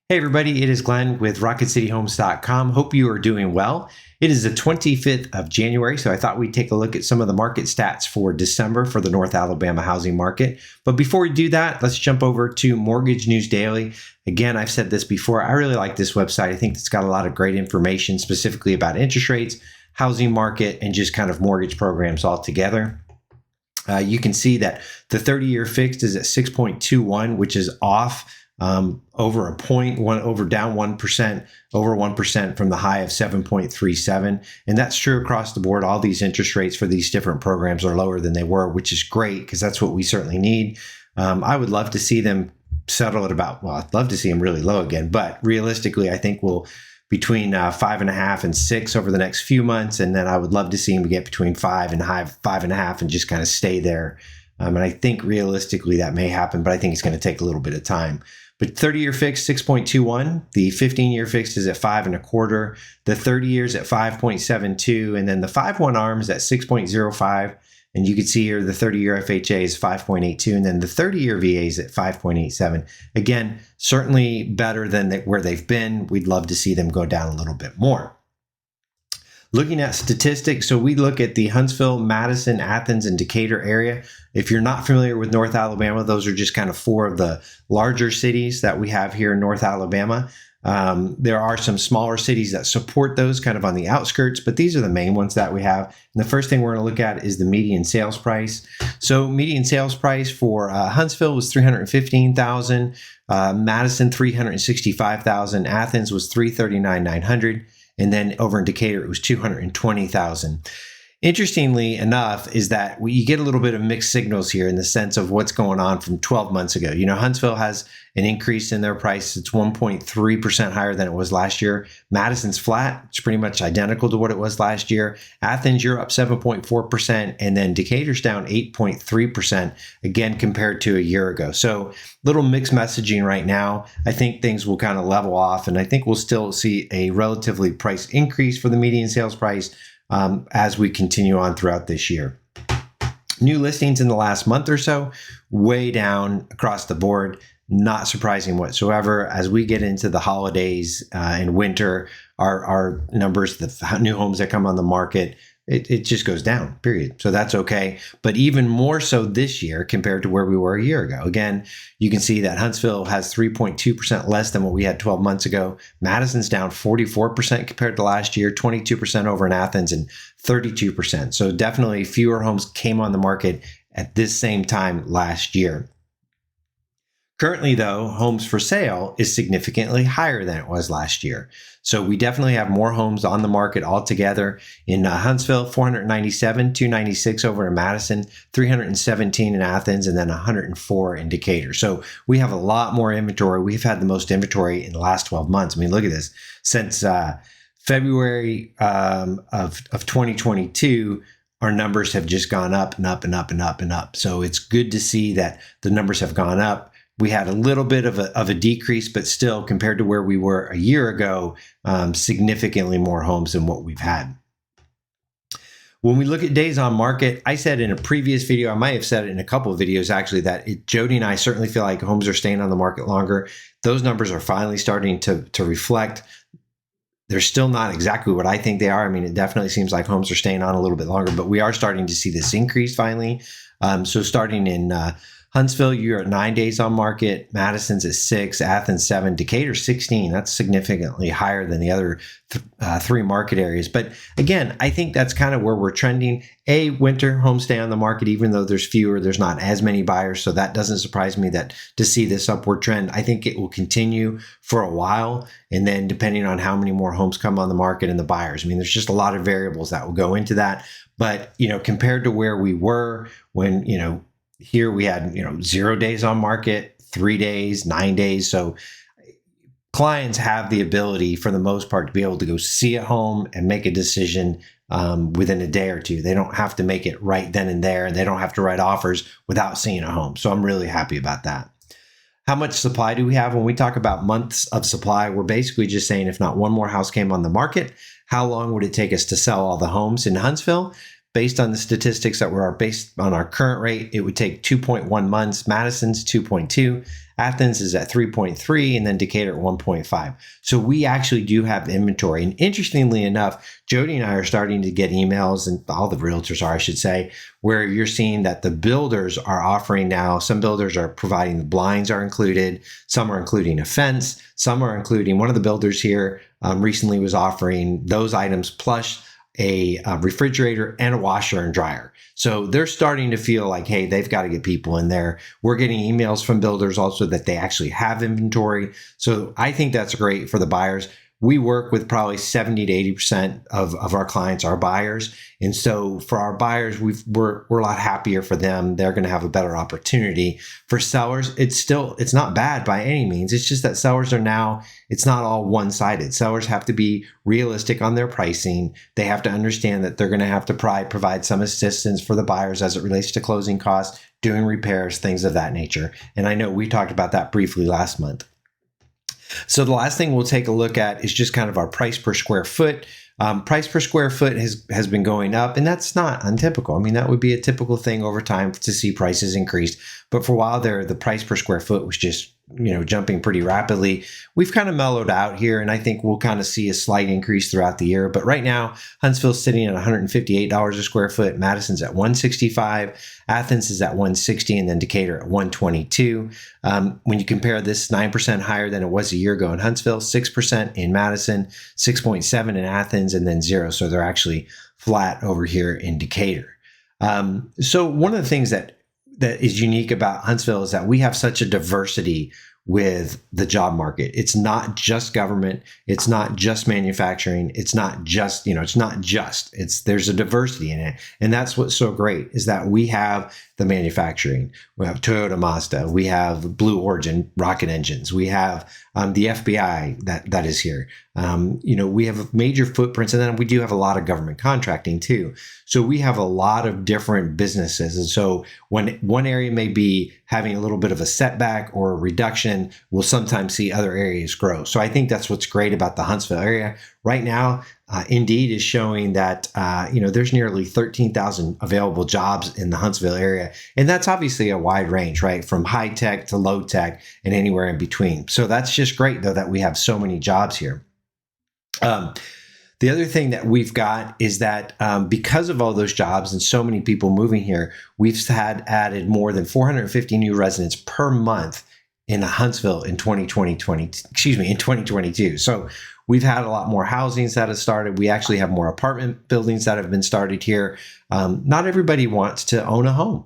Hey everybody, it is Glenn with RocketCityHomes.com. Hope you are doing well. It is the 25th of January, so I thought we'd take a look at some of the market stats for December for the North Alabama housing market. But before we do that, let's jump over to Mortgage News Daily. Again, I've said this before, I really like this website. I think it's got a lot of great information specifically about interest rates, housing market, and just kind of mortgage programs altogether. You can see that the 30-year fixed is at 6.21, which is off over a point, down 1%, over 1% from the high of 7.37. And that's true across the board. All these interest rates for these different programs are lower than they were, which is great because that's what we certainly need. I would love to see them settle at I'd love to see them really low again, but realistically, I think we'll between 5.5 and 6 over the next few months. And then I would love to see them get between 5 and 5.5 and just kind of stay there. And I think realistically that may happen, but I think it's going to take a little bit of time. But 30-year fixed, 6.21. The 15-year fixed is at 5.25. The 30 years at 5.72. And then the 5/1 ARM is at 6.05. And you can see here the 30-year FHA is 5.82. And then the 30-year VA is at 5.87. Again, certainly better than where they've been. We'd love to see them go down a little bit more. Looking at statistics, so we look at the Huntsville, Madison, Athens, and Decatur area. If you're not familiar with North Alabama, those are just kind of 4 of the larger cities that we have here in North Alabama. There are some smaller cities that support those kind of on the outskirts, but these are the main ones that we have. And the first thing we're going to look at is the median sales price. So median sales price for Huntsville was $315,000, Madison $365,000, Athens was $339,900. And then over in Decatur, it was $220,000. Interestingly enough is that you get a little bit of mixed signals here in the sense of what's going on from 12 months ago. You know, Huntsville has an increase in their price. It's 1.3% higher than it was last year. Madison's flat. It's pretty much identical to what it was last year. Athens, you're up 7.4%. And then Decatur's down 8.3%, again, compared to a year ago. So little mixed messaging right now. I think things will kind of level off. And I think we'll still see a relatively price increase for the median sales price as we continue on throughout this year. New listings in the last month or so, way down across the board. Not surprising whatsoever. As we get into the holidays and winter, our numbers, the new homes that come on the market, it just goes down, period. So that's okay. But even more so this year compared to where we were a year ago. Again, you can see that Huntsville has 3.2% less than what we had 12 months ago. Madison's down 44% compared to last year, 22% over in Athens, and 32%. So definitely fewer homes came on the market at this same time last year. Currently, though, homes for sale is significantly higher than it was last year. So we definitely have more homes on the market altogether. In Huntsville, 497, 296 over in Madison, 317 in Athens, and then 104 in Decatur. So we have a lot more inventory. We've had the most inventory in the last 12 months. I mean, look at this. Since February of 2022, our numbers have just gone up and up and up and up and up. So it's good to see that the numbers have gone up. We had a little bit of a decrease, but still, compared to where we were a year ago, significantly more homes than what we've had. When we look at days on market, I said in a previous video, I might have said it in a couple of videos actually, that Jody and I certainly feel like homes are staying on the market longer. Those numbers are finally starting to reflect. They're still not exactly what I think they are. I mean, it definitely seems like homes are staying on a little bit longer, but we are starting to see this increase finally. So starting in Huntsville, you're at 9 days on market. Madison's at 6, Athens 7, Decatur 16. That's significantly higher than the other 3 market areas. But again, I think that's kind of where we're trending. Winter homes stay on the market, even though there's not as many buyers. So that doesn't surprise me that to see this upward trend. I think it will continue for a while. And then depending on how many more homes come on the market and the buyers, I mean, there's just a lot of variables that will go into that. But, compared to where we were when, here we had, 0 days on market, 3 days, 9 days. So clients have the ability for the most part to be able to go see a home and make a decision within a day or two. They don't have to make it right then and there, and they don't have to write offers without seeing a home. So I'm really happy about that. How much supply do we have? When we talk about months of supply, we're basically just saying if not one more house came on the market, how long would it take us to sell all the homes in Huntsville? Based on the statistics that were based on our current rate, it would take 2.1 months. Madison's 2.2, Athens is at 3.3, and then Decatur at 1.5. So we actually do have inventory. And interestingly enough, Jody and I are starting to get emails, and all the realtors are, I should say, where you're seeing that the builders are offering now. Some builders are providing the blinds are included. Some are including a fence. Some are including, one of the builders here recently was offering those items plus a refrigerator and a washer and dryer. So they're starting to feel like, hey, they've got to get people in there. We're getting emails from builders also that they actually have inventory. So I think that's great for the buyers. We work with probably 70 to 80% of our clients are buyers. And so for our buyers, we're a lot happier for them. They're going to have a better opportunity. For sellers, it's not bad by any means. It's just that sellers are now, it's not all one-sided. Sellers have to be realistic on their pricing. They have to understand that they're going to have to provide some assistance for the buyers as it relates to closing costs, doing repairs, things of that nature. And I know we talked about that briefly last month. So the last thing we'll take a look at is just kind of our price per square foot. Price per square foot has been going up, and that's not untypical. I mean, that would be a typical thing over time to see prices increase. But for a while there, the price per square foot was just, jumping pretty rapidly. We've kind of mellowed out here, and I think we'll kind of see a slight increase throughout the year. But right now, Huntsville's sitting at $158 a square foot. Madison's at $165. Athens is at $160, and then Decatur at $122. When you compare this, 9% higher than it was a year ago in Huntsville, 6% in Madison, 6.7 in Athens, and then 0. So they're actually flat over here in Decatur. So one of the things that is unique about Huntsville is that we have such a diversity with the job market. It's not just government. It's not just manufacturing. It's not just, there's a diversity in it. And that's what's so great is that we have the manufacturing. We have Toyota Mazda. We have Blue Origin rocket engines. We have the FBI that is here. We have major footprints, and then we do have a lot of government contracting too. So we have a lot of different businesses. And so when one area may be having a little bit of a setback or a reduction, we'll sometimes see other areas grow. So I think that's what's great about the Huntsville area. Right now, Indeed is showing that, there's nearly 13,000 available jobs in the Huntsville area. And that's obviously a wide range, right? From high tech to low tech and anywhere in between. So that's just great, though, that we have so many jobs here. The other thing that we've got is that because of all those jobs and so many people moving here, we've added more than 450 new residents per month in Huntsville in 2022. So we've had a lot more housings that have started. We actually have more apartment buildings that have been started here. Not everybody wants to own a home.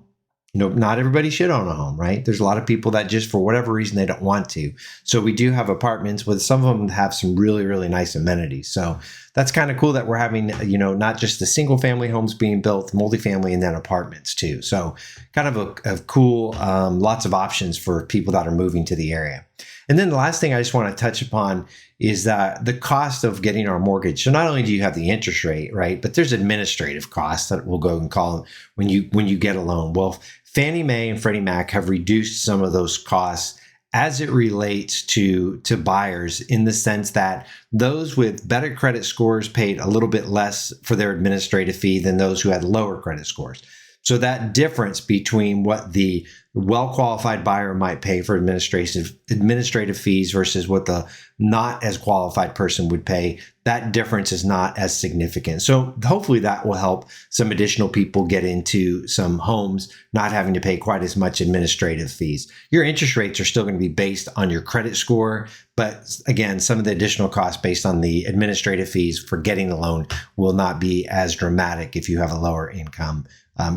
Not everybody should own a home, right? There's a lot of people that just for whatever reason, they don't want to. So we do have apartments with some of them have some really, really nice amenities. So that's kind of cool that we're having, not just the single family homes being built, multifamily, and then apartments too. So kind of a cool, lots of options for people that are moving to the area. And then the last thing I just want to touch upon is that the cost of getting our mortgage. So not only do you have the interest rate, right, but there's administrative costs that we'll go and call them when you get a loan. Well, Fannie Mae and Freddie Mac have reduced some of those costs as it relates to buyers in the sense that those with better credit scores paid a little bit less for their administrative fee than those who had lower credit scores. So that difference between what the well-qualified buyer might pay for administrative fees versus what the not as qualified person would pay, that difference is not as significant. So hopefully that will help some additional people get into some homes, not having to pay quite as much administrative fees. Your interest rates are still going to be based on your credit score, but again, some of the additional costs based on the administrative fees for getting the loan will not be as dramatic if you have a lower income, a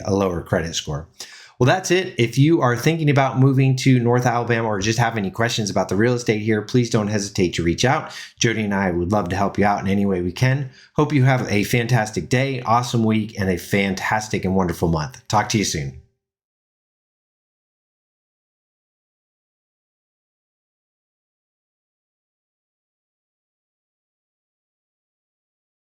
lower credit score. Well, that's it. If you are thinking about moving to North Alabama or just have any questions about the real estate here, please don't hesitate to reach out. Jody and I would love to help you out in any way we can. Hope you have a fantastic day, awesome week, and a fantastic and wonderful month. Talk to you soon.